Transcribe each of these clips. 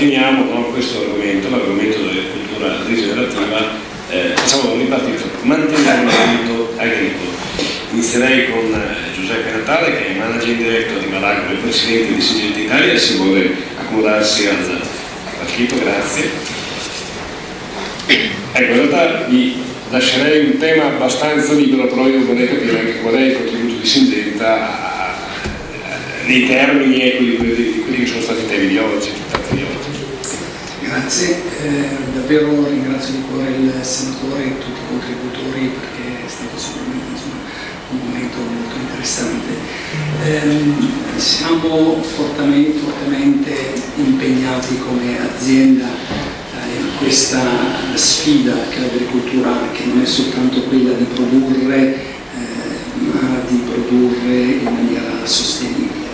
finiamo con questo argomento, l'argomento dell'agricoltura rigenerativa, facciamo ripartire, mantenere un ambito agricolo. Inizierei con Giuseppe Natale, che è Managing Director di Valagro e Presidente di Syngenta Italia, e se vuole accomodarsi al palchito, grazie. Ecco, in realtà vi lascerei un tema abbastanza libero, però io vorrei capire anche qual è il contributo di Syngenta nei termini e di quelli che sono stati i temi di oggi. Grazie, davvero ringrazio di cuore il senatore e tutti i contributori, perché è stato sicuramente un momento molto interessante. Siamo fortemente impegnati come azienda in questa sfida che l'agricoltura, che non è soltanto quella di produrre, ma di produrre in maniera sostenibile.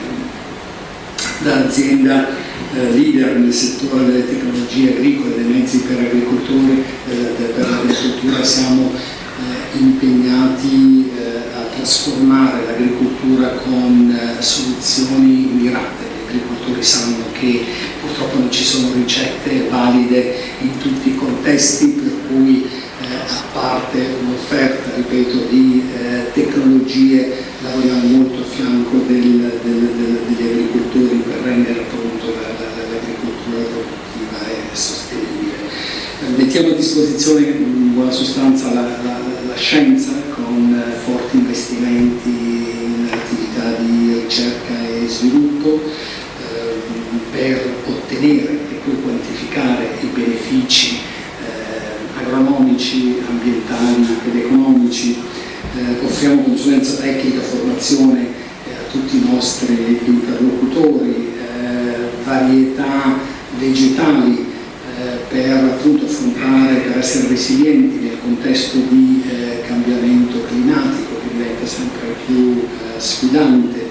Da azienda leader nel settore delle tecnologie agricole, dei mezzi per agricoltori, per l'agricoltura, siamo impegnati a trasformare l'agricoltura con soluzioni mirate. Gli agricoltori sanno che purtroppo non ci sono ricette valide in tutti i contesti, per cui a parte un'offerta, ripeto, di tecnologie, lavoriamo molto a fianco degli agricoltori per rendere appunto l'agricoltura produttiva e sostenibile. Mettiamo a disposizione in buona sostanza la scienza con forti investimenti in attività di ricerca e sviluppo per ottenere e poi quantificare i benefici agronomici, ambientali ed economici. Offriamo consulenza tecnica, formazione a tutti i nostri interlocutori, varietà vegetali per appunto affrontare, per essere resilienti nel contesto di cambiamento climatico che diventa sempre più sfidante.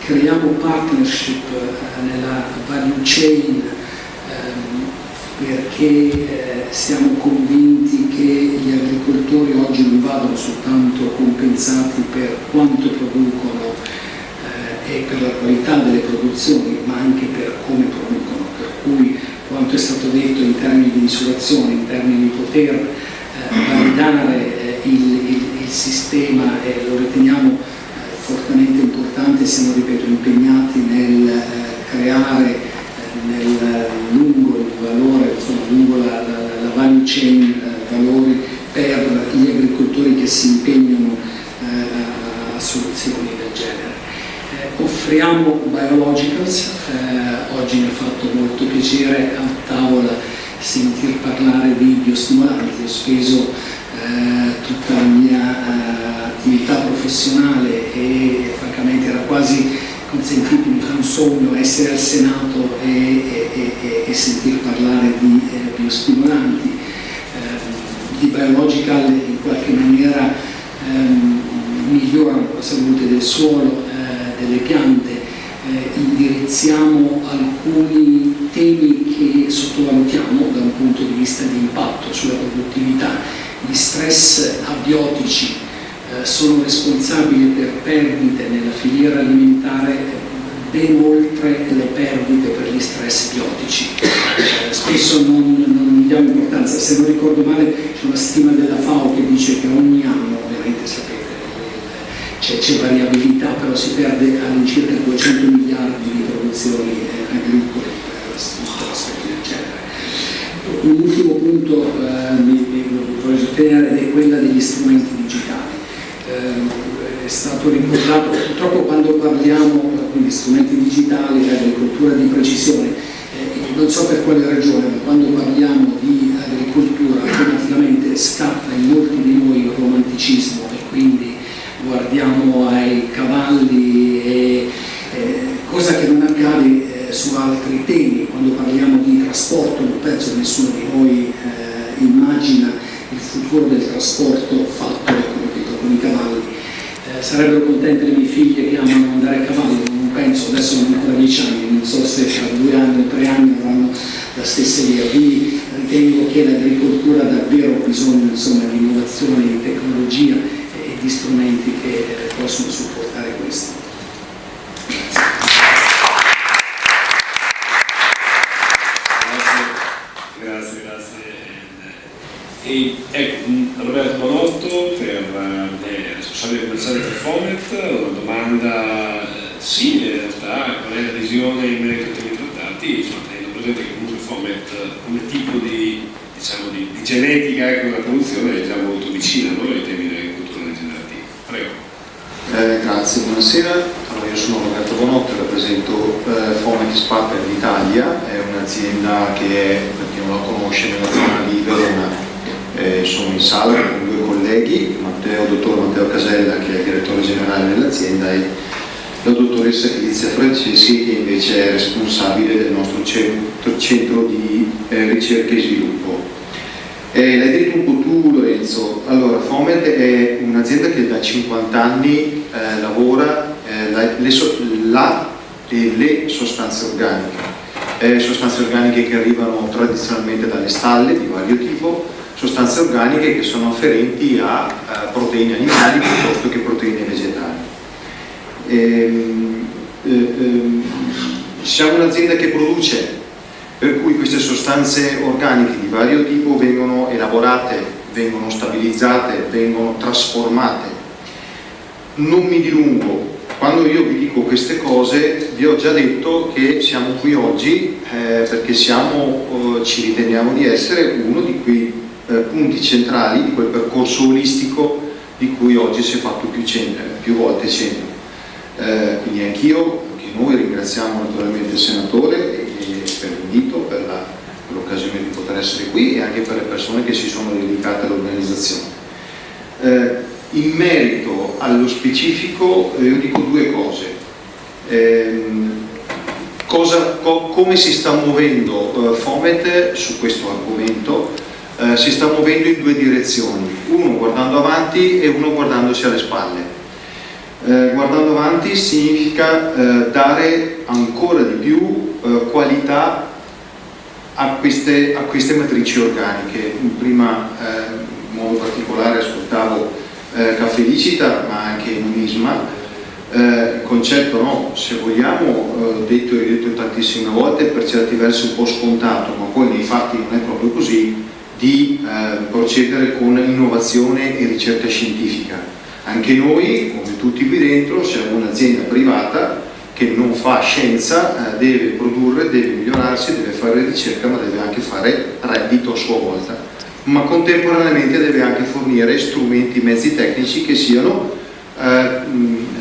Creiamo partnership nella value chain perché siamo convinti che gli agricoltori oggi non vadano soltanto compensati per quanto producono e per la qualità delle produzioni, ma anche per come producono, per cui quanto è stato detto in termini di misurazione, in termini di poter validare il sistema, lo riteniamo fortemente importante. Siamo, ripeto, impegnati nel creare lungo il valore, insomma, lungo la value chain, valori per gli agricoltori che si impegnano a soluzioni del genere. Offriamo biologicals, oggi mi ha fatto molto piacere a tavola sentir parlare di biostimolanti. Ho speso tutta la mia attività professionale e francamente era quasi, consentitemi, un sogno essere al Senato e sentir parlare di biostimolanti, di biological, in qualche maniera migliorano la salute del suolo, delle piante. Indirizziamo alcuni temi che sottovalutiamo da un punto di vista di impatto sulla produttività. Gli stress abiotici sono responsabili per perdite nella filiera alimentare ben oltre le perdite per gli stress biotici. Spesso non diamo importanza. Se non ricordo male c'è una stima della FAO che dice che ogni anno, ovviamente sapete, c'è variabilità, però si perde all'incirca 200 miliardi di produzioni agricole per stress del genere. Un ultimo punto vorrei sottolineare è quella degli strumenti digitali. È stato ricordato, purtroppo quando parliamo di strumenti digitali, agricoltura di precisione, non so per quale ragione, ma quando parliamo di agricoltura automaticamente scappa in molti di noi il romanticismo e quindi guardiamo ai cavalli, cosa che non accade su altri temi. Quando parliamo di trasporto, non penso che nessuno di noi immagina il futuro del trasporto fatto con i cavalli. Sarebbero contente le mie figlie che amano andare a cavallo, non penso, adesso hanno ancora 10 anni, non so se tra 2 anni o 3 anni avranno la stessa idea. Quindi ritengo che l'agricoltura ha davvero bisogno, insomma, di innovazione, di tecnologia e di strumenti che possono supportare questo. E ecco, Roberto Bonotto, responsabile commerciale per Fomet, una domanda simile in realtà, qual è la visione in merito ai temi trattati, insomma, tenendo presente che comunque Fomet come tipo di genetica e come produzione è già molto vicina, no, ai temi dell'agricoltura rigenerativa. Prego. Grazie, buonasera. Allora, io sono Roberto Bonotto e rappresento Fomet SPA per l'Italia, è un'azienda che per chi non la conosce, nella zona di Verona. Sono in sala con due colleghi, dottor Matteo Casella, che è il direttore generale dell'azienda, e la dottoressa Elizia Franceschi, che invece è responsabile del nostro centro di ricerca e sviluppo. L'hai detto un po' tu, Lorenzo. Allora, Fomet è un'azienda che da 50 anni lavora le sostanze organiche che arrivano tradizionalmente dalle stalle di vario tipo, sostanze organiche che sono afferenti a proteine animali piuttosto che proteine vegetali. Siamo un'azienda che produce, per cui queste sostanze organiche di vario tipo vengono elaborate, vengono stabilizzate, vengono trasformate. Non mi dilungo. Quando io vi dico queste cose, vi ho già detto che siamo qui oggi perché ci riteniamo di essere uno di quei punti centrali di quel percorso olistico di cui oggi si è fatto più volte cenno. Quindi anche noi ringraziamo naturalmente il senatore per l'invito, per l'occasione di poter essere qui e anche per le persone che si sono dedicate all'organizzazione. In merito allo specifico io dico due cose. Come si sta muovendo Fomet su questo argomento? Si sta muovendo in due direzioni, uno guardando avanti e uno guardandosi alle spalle. Guardando avanti significa dare ancora di più qualità a queste matrici organiche. Prima in modo particolare ascoltavo Cafelicita, ma anche Numisma. Il concetto, no, se vogliamo, detto e ridetto tantissime volte, per certi versi un po' scontato, ma poi nei fatti non è proprio così, di procedere con innovazione e ricerca scientifica. Anche noi, come tutti qui dentro, siamo un'azienda privata che non fa scienza, deve produrre, deve migliorarsi, deve fare ricerca, ma deve anche fare reddito a sua volta. Ma contemporaneamente deve anche fornire strumenti, mezzi tecnici che siano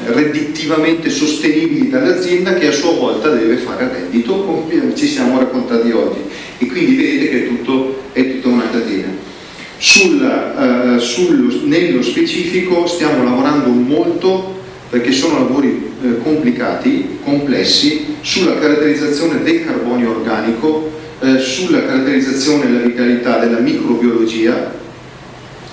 reddittivamente sostenibili dall'azienda, che a sua volta deve fare reddito, come ci siamo raccontati oggi. E quindi vedete che è tutta una catena. Nello specifico stiamo lavorando molto, perché sono lavori complicati, complessi, sulla caratterizzazione del carbonio organico, sulla caratterizzazione della vitalità della microbiologia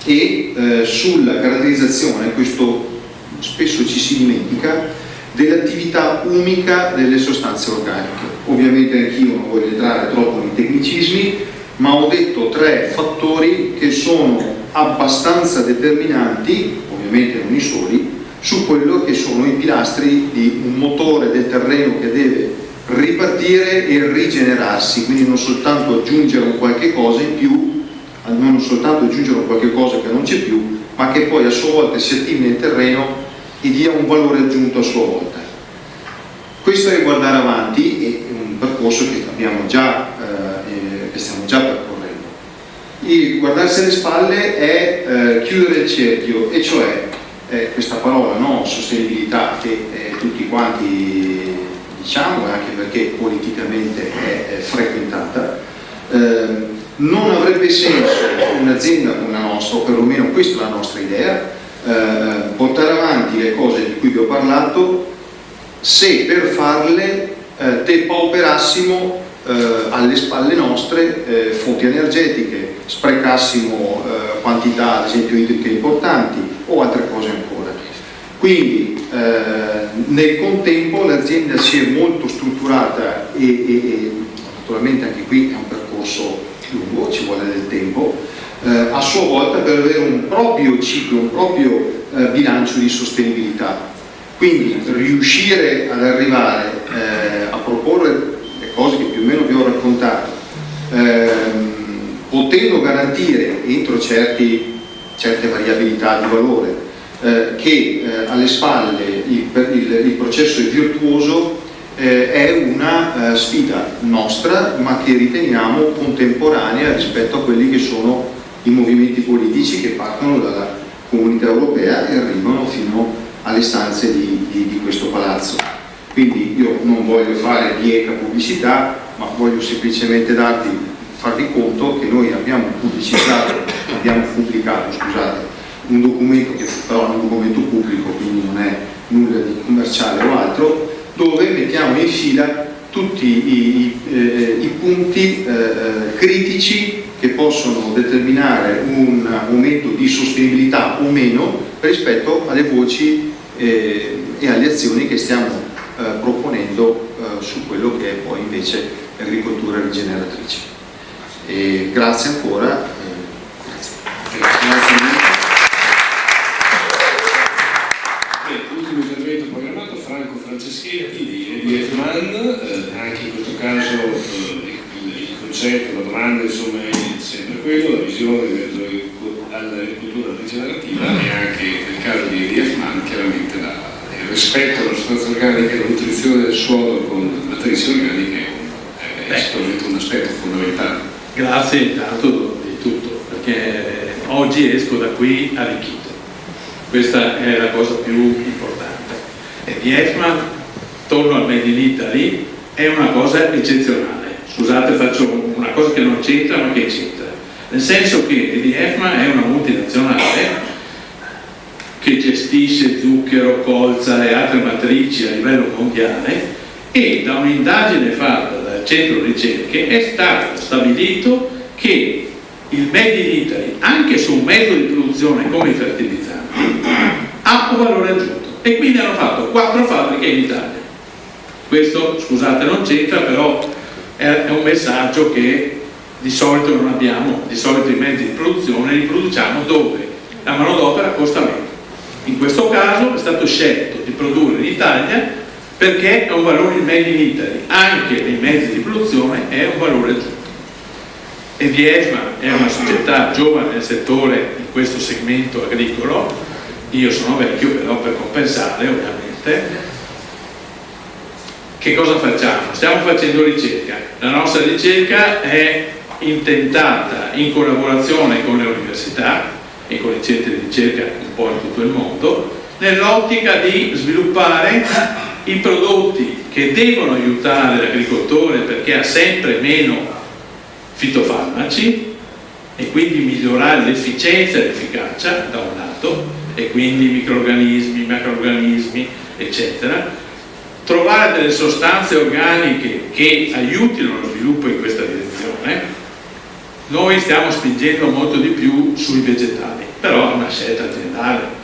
e sulla caratterizzazione, questo spesso ci si dimentica, dell'attività unica delle sostanze organiche. Ovviamente anch'io non voglio entrare troppo nei tecnicismi, ma ho detto 3 fattori che sono abbastanza determinanti, ovviamente non i soli, su quello che sono i pilastri di un motore del terreno che deve ripartire e rigenerarsi, quindi non soltanto aggiungere un qualche cosa in più, non soltanto aggiungere un qualche cosa che non c'è più, ma che poi a sua volta si attivi nel terreno e dia un valore aggiunto a sua volta. Questo è guardare avanti, è un percorso che abbiamo già che stiamo già percorrendo. Il guardarsi alle spalle è chiudere il cerchio, e cioè questa parola, no? Sostenibilità, che tutti quanti diciamo, anche perché politicamente è frequentata. Non avrebbe senso un'azienda come la nostra, o perlomeno questa è la nostra idea, portare avanti le cose di cui vi ho parlato, se per farle depauperassimo alle spalle nostre fonti energetiche, sprecassimo quantità ad esempio idriche importanti o altre cose ancora. Quindi nel contempo l'azienda si è molto strutturata e naturalmente anche qui è un percorso lungo, ci vuole del tempo, a sua volta, per avere un proprio ciclo, un proprio bilancio di sostenibilità. Quindi riuscire ad arrivare a proporre le cose che più o meno vi ho raccontato, potendo garantire entro certe variabilità di valore che alle spalle il processo è virtuoso, è una sfida nostra, ma che riteniamo contemporanea rispetto a quelli che sono i movimenti politici che partono dalla Comunità Europea e arrivano fino alle stanze di questo palazzo. Quindi io non voglio fare bieca pubblicità, ma voglio semplicemente farvi conto che noi abbiamo pubblicato un documento che però è un documento pubblico, quindi non è nulla di commerciale o altro, dove mettiamo in fila tutti i punti critici che possono determinare un aumento di sostenibilità o meno rispetto alle voci e alle azioni che stiamo proponendo su quello che è poi invece l'agricoltura rigeneratrice. Grazie ancora. Grazie. L'ultimo intervento programmato, Franco Franceschetti di EDF Man, anche in questo caso il concetto, la domanda insomma è sempre quello, la visione all'agricoltura rigenerativa e anche nel caso di EDF Man chiaramente il rispetto alla sostanza organica e la nutrizione del suolo con matrici organiche è sicuramente un aspetto fondamentale. Grazie intanto di tutto, perché oggi esco da qui arricchito. Questa è la cosa più importante. E di EDF, torno al Made in Italy, è una cosa eccezionale. Scusate, faccio una cosa che non c'entra ma che c'entra. Nel senso che EDF è una multinazionale che gestisce zucchero, colza e altre matrici a livello mondiale e da un'indagine fatta dal centro ricerche è stato stabilito che il Made in Italy, anche su un metodo di produzione come i fertilizzanti, ha un valore aggiunto e quindi hanno fatto 4 fabbriche in Italia. Questo, scusate, non c'entra, però è un messaggio che di solito non abbiamo. Di solito i mezzi di produzione li produciamo dove la manodopera costa meno. In questo caso è stato scelto di produrre in Italia perché è un valore in Made in Italy, anche nei mezzi di produzione è un valore aggiunto. EDF è una società giovane nel settore, in questo segmento agricolo. Io sono vecchio, però per compensare ovviamente. Che cosa facciamo? Stiamo facendo ricerca. La nostra ricerca è intentata in collaborazione con le università e con i centri di ricerca un po' in tutto il mondo, nell'ottica di sviluppare i prodotti che devono aiutare l'agricoltore perché ha sempre meno fitofarmaci e quindi migliorare l'efficienza e l'efficacia da un lato, e quindi microrganismi, macroorganismi eccetera, trovare delle sostanze organiche che aiutino lo sviluppo in questa direzione. Noi stiamo spingendo molto di più sui vegetali, però è una scelta aziendale,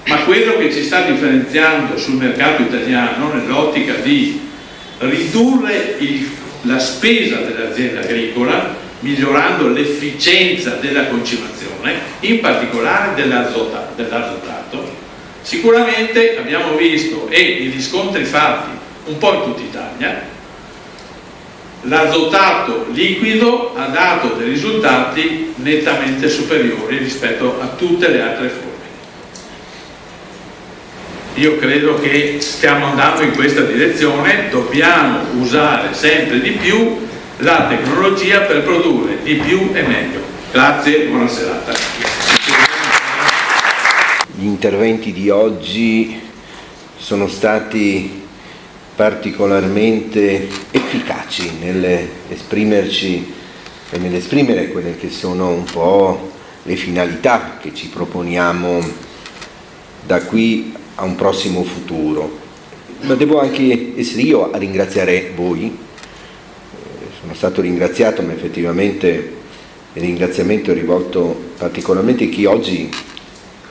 ma quello che ci sta differenziando sul mercato italiano nell'ottica di ridurre la spesa dell'azienda agricola migliorando l'efficienza della concimazione, in particolare dell'azotato. Sicuramente abbiamo visto, e i riscontri fatti un po' in tutta Italia, l'azotato liquido ha dato dei risultati nettamente superiori rispetto a tutte le altre forme. Io credo che stiamo andando in questa direzione, dobbiamo usare sempre di più la tecnologia per produrre di più e meglio. Grazie, buona serata. Gli interventi di oggi sono stati particolarmente efficaci nell'esprimerci e nell'esprimere quelle che sono un po' le finalità che ci proponiamo da qui a un prossimo futuro. Ma devo anche essere io a ringraziare voi. Sono stato ringraziato, ma effettivamente il ringraziamento è rivolto particolarmente a chi oggi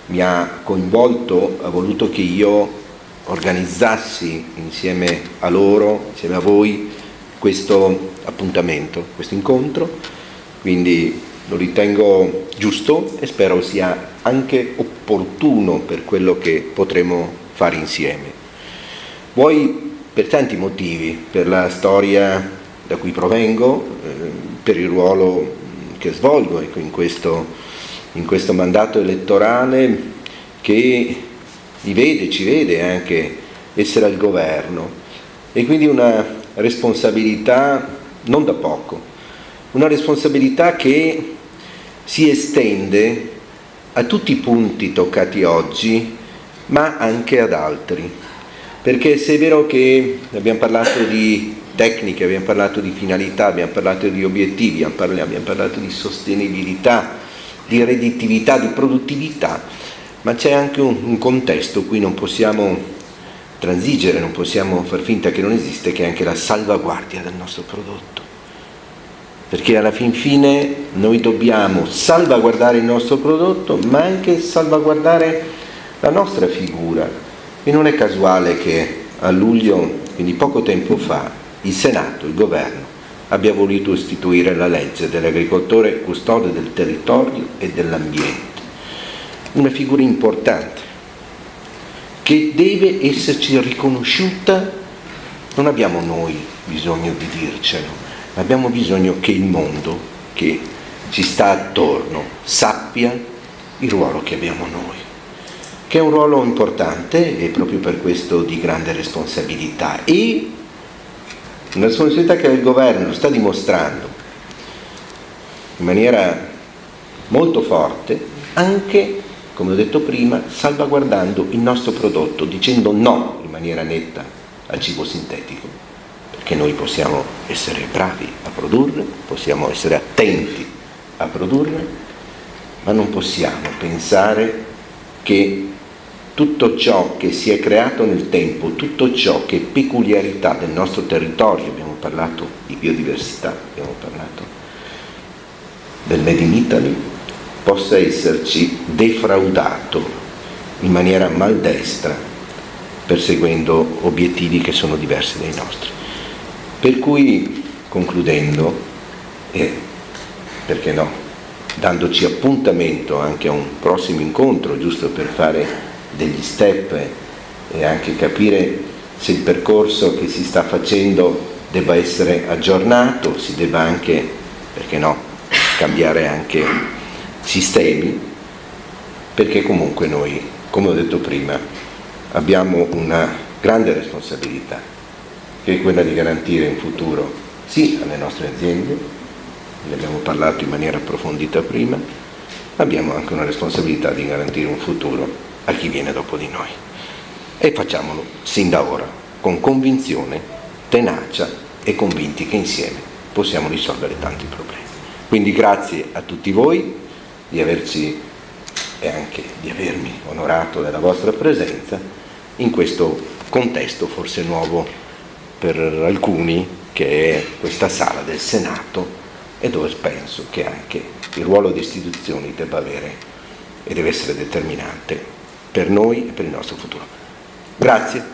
mi ha coinvolto, ha voluto che io organizzassi insieme a loro, insieme a voi, questo appuntamento, questo incontro, quindi lo ritengo giusto e spero sia anche opportuno per quello che potremo fare insieme. Vuoi per tanti motivi, per la storia da cui provengo, per il ruolo che svolgo in questo mandato elettorale, che ci vede anche essere al governo, e quindi una responsabilità non da poco, una responsabilità che si estende a tutti i punti toccati oggi, ma anche ad altri. Perché se è vero che abbiamo parlato di tecniche, abbiamo parlato di finalità, abbiamo parlato di obiettivi, abbiamo parlato di sostenibilità, di redditività, di produttività, ma c'è anche un contesto, qui non possiamo transigere, non possiamo far finta che non esiste, che è anche la salvaguardia del nostro prodotto. Perché alla fin fine noi dobbiamo salvaguardare il nostro prodotto, ma anche salvaguardare la nostra figura. E non è casuale che a luglio, quindi poco tempo fa, il Senato, il governo, abbia voluto istituire la legge dell'agricoltore custode del territorio e dell'ambiente. Una figura importante, che deve esserci riconosciuta. Non abbiamo noi bisogno di dircelo, abbiamo bisogno che il mondo che ci sta attorno sappia il ruolo che abbiamo noi, che è un ruolo importante e proprio per questo di grande responsabilità, e una responsabilità che il governo sta dimostrando in maniera molto forte, anche, come ho detto prima, salvaguardando il nostro prodotto, dicendo no in maniera netta al cibo sintetico, perché noi possiamo essere bravi a produrre, possiamo essere attenti a produrre, ma non possiamo pensare che tutto ciò che si è creato nel tempo, tutto ciò che è peculiarità del nostro territorio, abbiamo parlato di biodiversità, abbiamo parlato del Made in Italy, possa esserci defraudato in maniera maldestra, perseguendo obiettivi che sono diversi dai nostri. Per cui, concludendo, e perché no, dandoci appuntamento anche a un prossimo incontro, giusto per fare degli step e anche capire se il percorso che si sta facendo debba essere aggiornato, si debba anche, perché no, cambiare anche sistemi, perché comunque noi, come ho detto prima, abbiamo una grande responsabilità, che è quella di garantire un futuro sì alle nostre aziende, ne abbiamo parlato in maniera approfondita prima, ma abbiamo anche una responsabilità di garantire un futuro a chi viene dopo di noi. E facciamolo sin da ora, con convinzione, tenacia e convinti che insieme possiamo risolvere tanti problemi. Quindi grazie a tutti voi di averci e anche di avermi onorato della vostra presenza in questo contesto forse nuovo per alcuni, che è questa sala del Senato, e dove penso che anche il ruolo di istituzioni debba avere e deve essere determinante per noi e per il nostro futuro. Grazie.